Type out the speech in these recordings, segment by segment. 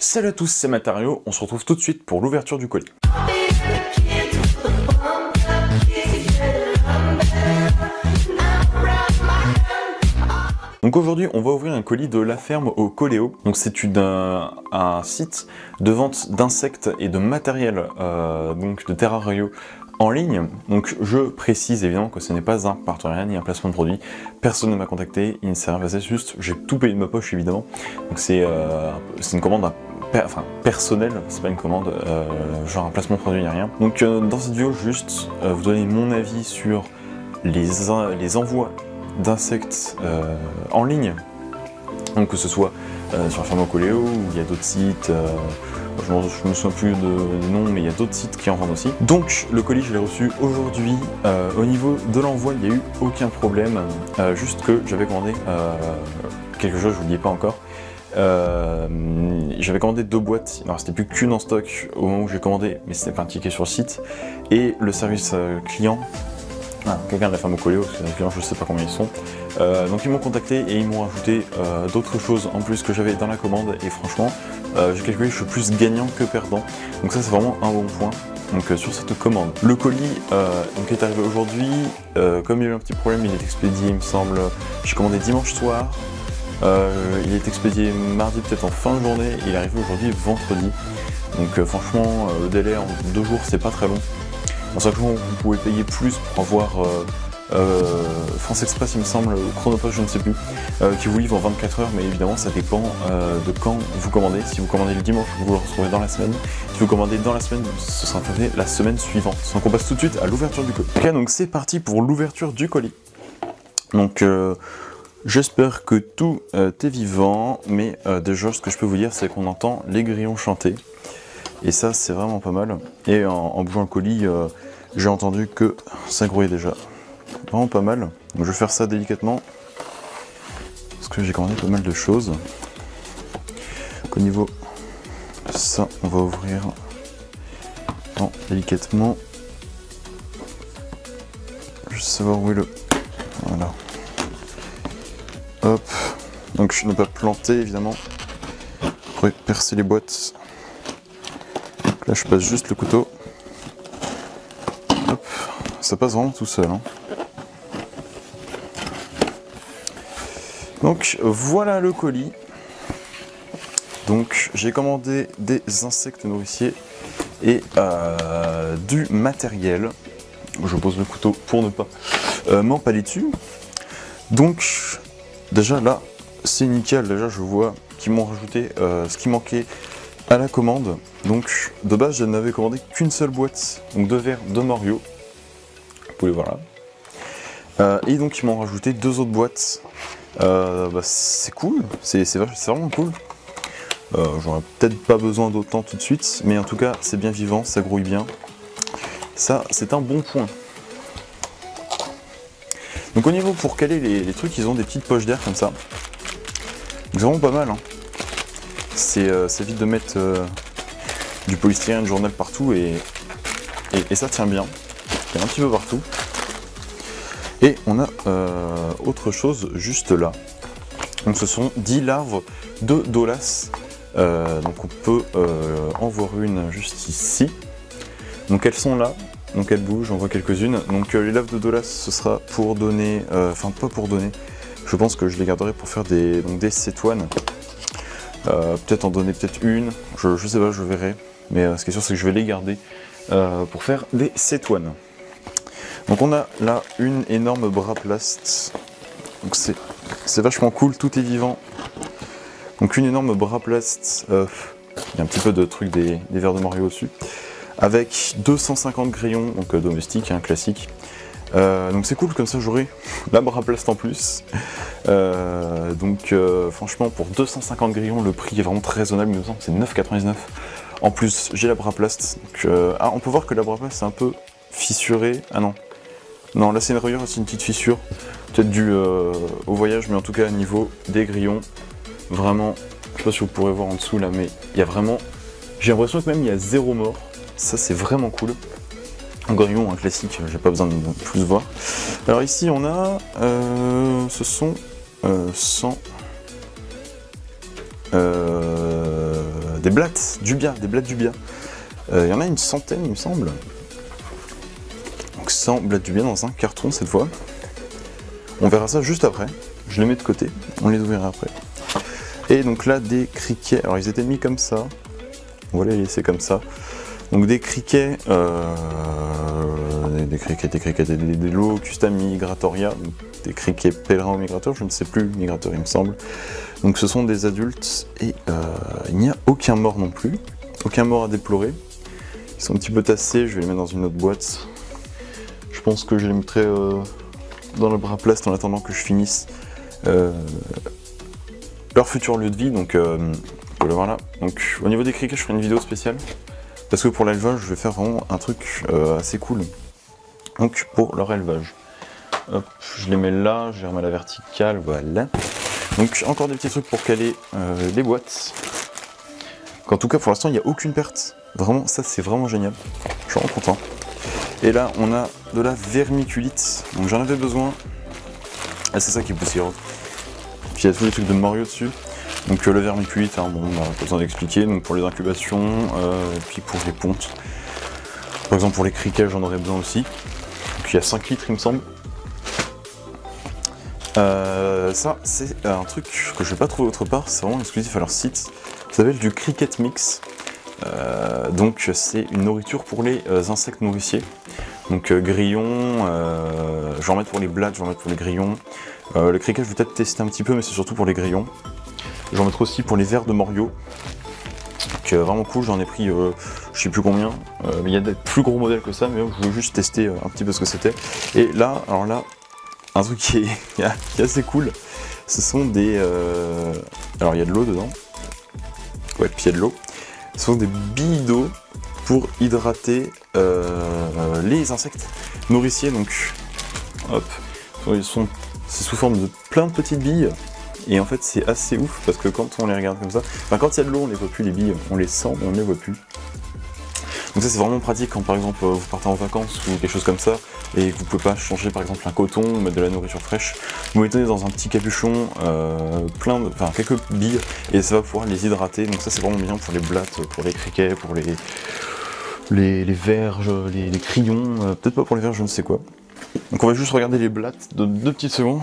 Salut à tous, c'est Matario, on se retrouve tout de suite pour l'ouverture du colis. Donc aujourd'hui, on va ouvrir un colis de La Ferme au Coléo. Donc c'est un site de vente d'insectes et de matériel, donc de terrario en ligne. Donc je précise évidemment que ce n'est pas un partenariat ni un placement de produit. Personne ne m'a contacté, il ne s'est rien passé, juste j'ai tout payé de ma poche évidemment. Donc c'est une commande personnelle, c'est pas une commande, genre un placement de produit ni rien. Donc dans cette vidéo, juste vous donner mon avis sur les envois d'insectes en ligne, donc que ce soit sur la Ferme au Coléo ou il y a d'autres sites, je me souviens plus de nom, mais il y a d'autres sites qui en vendent aussi. Donc le colis je l'ai reçu aujourd'hui. Au niveau de l'envoi il n'y a eu aucun problème, juste que j'avais commandé quelque chose, je vous le dis pas encore. J'avais commandé 2 boîtes, alors c'était plus qu'une en stock au moment où j'ai commandé, mais c'était pas indiqué sur le site, et le service client, quelqu'un de la Ferme au Coléo, parce que les clients je sais pas combien ils sont, donc ils m'ont contacté et ils m'ont ajouté d'autres choses en plus que j'avais dans la commande, et franchement j'ai calculé que je suis plus gagnant que perdant, donc ça c'est vraiment un bon point. Donc sur cette commande, le colis donc est arrivé aujourd'hui. Comme il y a eu un petit problème, il est expédié, il me semble, j'ai commandé dimanche soir. Il est expédié mardi, peut-être en fin de journée, il est arrivé aujourd'hui vendredi. Donc franchement, le délai en 2 jours, c'est pas très long. En sachant que vous pouvez payer plus pour avoir France Express, il me semble, ou Chronopost, je ne sais plus, qui vous livre en 24 heures, mais évidemment ça dépend de quand vous commandez. Si vous commandez le dimanche, vous le retrouverez dans la semaine. Si vous commandez dans la semaine, ce sera fait la semaine suivante. Donc on passe tout de suite à l'ouverture du colis. Ok, donc c'est parti pour l'ouverture du colis. Donc j'espère que tout est vivant, mais déjà ce que je peux vous dire c'est qu'on entend les grillons chanter. Et ça c'est vraiment pas mal. Et en bougeant le colis, j'ai entendu que ça grouillait déjà. Vraiment pas mal. Donc je vais faire ça délicatement. Parce que j'ai commandé pas mal de choses. Donc au niveau de ça, on va ouvrir délicatement. Je vais savoir où est le... Voilà. Hop, donc je ne peux pas planter évidemment. Je pourrais percer les boîtes. Donc là je passe juste le couteau. Hop, ça passe vraiment tout seul. Hein. Donc voilà le colis. Donc j'ai commandé des insectes nourriciers et du matériel. Je pose le couteau pour ne pas m'empaler dessus. Donc déjà là, c'est nickel, déjà je vois qu'ils m'ont rajouté ce qui manquait à la commande. Donc de base je n'avais commandé qu'une seule boîte, donc 2 verres de Mario, vous pouvez voir là. Et donc ils m'ont rajouté 2 autres boîtes, c'est cool, c'est vraiment cool. J'aurais peut-être pas besoin d'autant tout de suite, mais en tout cas c'est bien vivant, ça grouille bien. Ça c'est un bon point. Donc au niveau pour caler les trucs, ils ont des petites poches d'air comme ça. C'est vraiment pas mal. Hein. C'est vite de mettre du polystyrène, du journal partout et ça tient bien. Il y a un petit peu partout. Et on a autre chose juste là. Donc ce sont 10 larves de Dolas. Donc on peut en voir une juste ici. Donc elles sont là. Donc elles bougent, j'en vois quelques-unes. Donc les larves de Dolas, ce sera pour donner, enfin pas pour donner, je pense que je les garderai pour faire des cétoines. Peut-être en donner peut-être une, je sais pas, je verrai. Mais ce qui est sûr c'est que je vais les garder pour faire des cétoines. Donc on a là une énorme Braplast. Donc c'est vachement cool, tout est vivant. Donc une énorme Braplast, il y a un petit peu de truc des verres de Mario dessus. Avec 250 grillons, donc domestiques, hein, classique. Donc c'est cool, comme ça j'aurai la Braplast en plus. Franchement pour 250 grillons, le prix est vraiment très raisonnable, il me semble que c'est 9,99. En plus j'ai la Braplast. On peut voir que la Braplast c'est un peu fissuré. Ah non. Non, là c'est une rayure, c'est une petite fissure. Peut-être dû au voyage, mais en tout cas au niveau des grillons, vraiment, je sais pas si vous pourrez voir en dessous là, mais il y a vraiment... J'ai l'impression que même il y a 0 mort. Ça c'est vraiment cool. Un grillon, un classique, j'ai pas besoin de plus voir. Alors ici on a, ce sont 100 des des blattes Dubia, Il y en a une centaine, il me semble. Donc 100 blattes Dubia dans un carton cette fois. On verra ça juste après. Je les mets de côté, on les ouvrira après. Et donc là, des criquets. Alors ils étaient mis comme ça. On va les laisser comme ça. Donc des criquets, des Locusta migratoria, donc des criquets pèlerins ou migrateurs, je ne sais plus, migrateurs il me semble. Donc ce sont des adultes et il n'y a aucun mort non plus, aucun mort à déplorer. Ils sont un petit peu tassés, je vais les mettre dans une autre boîte. Je pense que je les mettrai dans le bras plast en attendant que je finisse leur futur lieu de vie. Donc voilà. Donc au niveau des criquets, je ferai une vidéo spéciale. Parce que pour l'élevage, je vais faire vraiment un truc assez cool. Donc pour leur élevage. Hop, je les mets là, je les remets à la verticale, voilà. Donc encore des petits trucs pour caler les boîtes. En tout cas pour l'instant il n'y a aucune perte. Vraiment, ça c'est vraiment génial. Je suis vraiment content. Et là on a de la vermiculite. Donc j'en avais besoin. Ah, c'est ça qui est poussiéreux. Puis il y a tous les trucs de Mario dessus. Donc le vermiculite, hein, bon, on n'a pas besoin d'expliquer, donc pour les incubations, et puis pour les pontes. Par exemple pour les criquets j'en aurais besoin aussi. Donc il y a 5 litres il me semble. Ça c'est un truc que je vais pas trouver autre part, c'est vraiment exclusif à leur site. Ça s'appelle du cricket mix. Donc c'est une nourriture pour les insectes nourriciers. Donc grillons, je vais en mettre pour les blattes, je vais en mettre pour les grillons. Le cricket je vais peut-être tester un petit peu mais c'est surtout pour les grillons. J'en mettrai aussi pour les vers de Morio. Donc vraiment cool, j'en ai pris je sais plus combien. Il y a des plus gros modèles que ça, mais je voulais juste tester un petit peu ce que c'était. Et là, alors là, un truc qui est assez cool, ce sont des... alors il y a de l'eau dedans. Ouais, puis il y a de l'eau. Ce sont des billes d'eau pour hydrater les insectes nourriciers. Donc hop, c'est sous forme de plein de petites billes. Et en fait c'est assez ouf parce que quand on les regarde comme ça, enfin quand il y a de l'eau on les voit plus les billes, on les sent mais on ne les voit plus. Donc ça c'est vraiment pratique quand par exemple vous partez en vacances ou quelque chose comme ça et que vous pouvez pas changer par exemple un coton ou mettre de la nourriture fraîche. Vous mettez dans un petit capuchon quelques billes et ça va pouvoir les hydrater. Donc ça c'est vraiment bien pour les blattes, pour les criquets, pour les verges, les crayons, peut-être pas pour les verges, je ne sais quoi. Donc on va juste regarder les blattes de 2 petites secondes.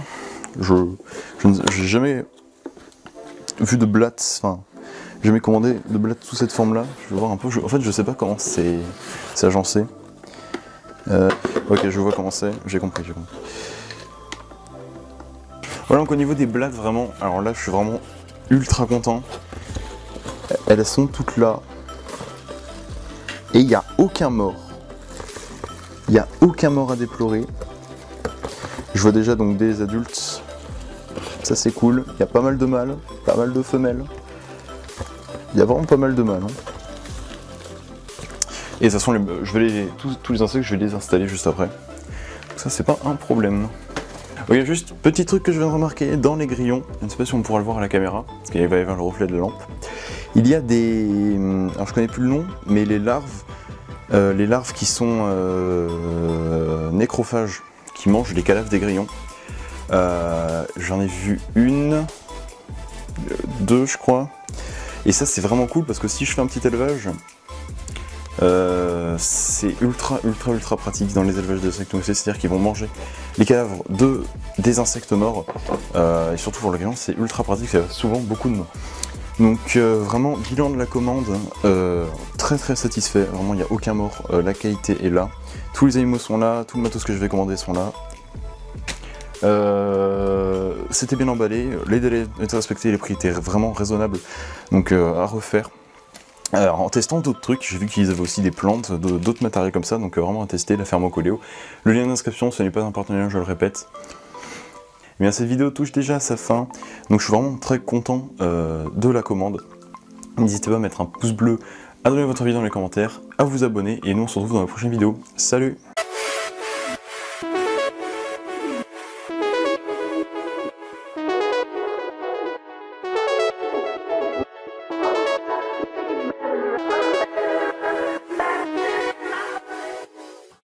J'ai jamais vu de blattes, enfin, j'ai jamais commandé de blattes sous cette forme-là. Je vais voir un peu. En fait, je sais pas comment c'est agencé. Ok, je vois comment c'est. J'ai compris. Voilà, donc au niveau des blattes, vraiment, alors là, je suis vraiment ultra content. Elles sont toutes là. Et il n'y a aucun mort. Il n'y a aucun mort à déplorer. Je vois déjà donc des adultes. Ça c'est cool, il y a pas mal de mâles, pas mal de femelles. Il y a vraiment pas mal de mâles. Hein. Et de toute façon, tous les insectes, je vais les installer juste après. Donc ça c'est pas un problème. Ok, juste petit truc que je viens de remarquer dans les grillons. Je ne sais pas si on pourra le voir à la caméra, parce qu'il va y avoir le reflet de la lampe. Il y a des... Alors je connais plus le nom, mais les larves qui sont nécrophages, qui mangent les cadavres des grillons. J'en ai vu une, 2 je crois, et ça c'est vraiment cool parce que si je fais un petit élevage, c'est ultra pratique dans les élevages d'insectes nourriciers, c'est-à-dire qu'ils vont manger les cadavres des insectes morts, et surtout pour le grillon c'est ultra pratique, ça a souvent beaucoup de morts. Donc vraiment bilan de la commande, très satisfait, vraiment il n'y a aucun mort, la qualité est là, tous les animaux sont là, tout le matos que je vais commander sont là. C'était bien emballé, les délais étaient respectés, les prix étaient vraiment raisonnables, donc à refaire. Alors, en testant d'autres trucs, j'ai vu qu'ils avaient aussi des plantes, d'autres matériels comme ça, donc vraiment à tester, la ferme au Coléo. Le lien d'inscription, ce n'est pas un partenariat, je le répète. Eh bien, cette vidéo touche déjà à sa fin, donc je suis vraiment très content de la commande. N'hésitez pas à mettre un pouce bleu, à donner votre avis dans les commentaires, à vous abonner, et nous on se retrouve dans la prochaine vidéo. Salut!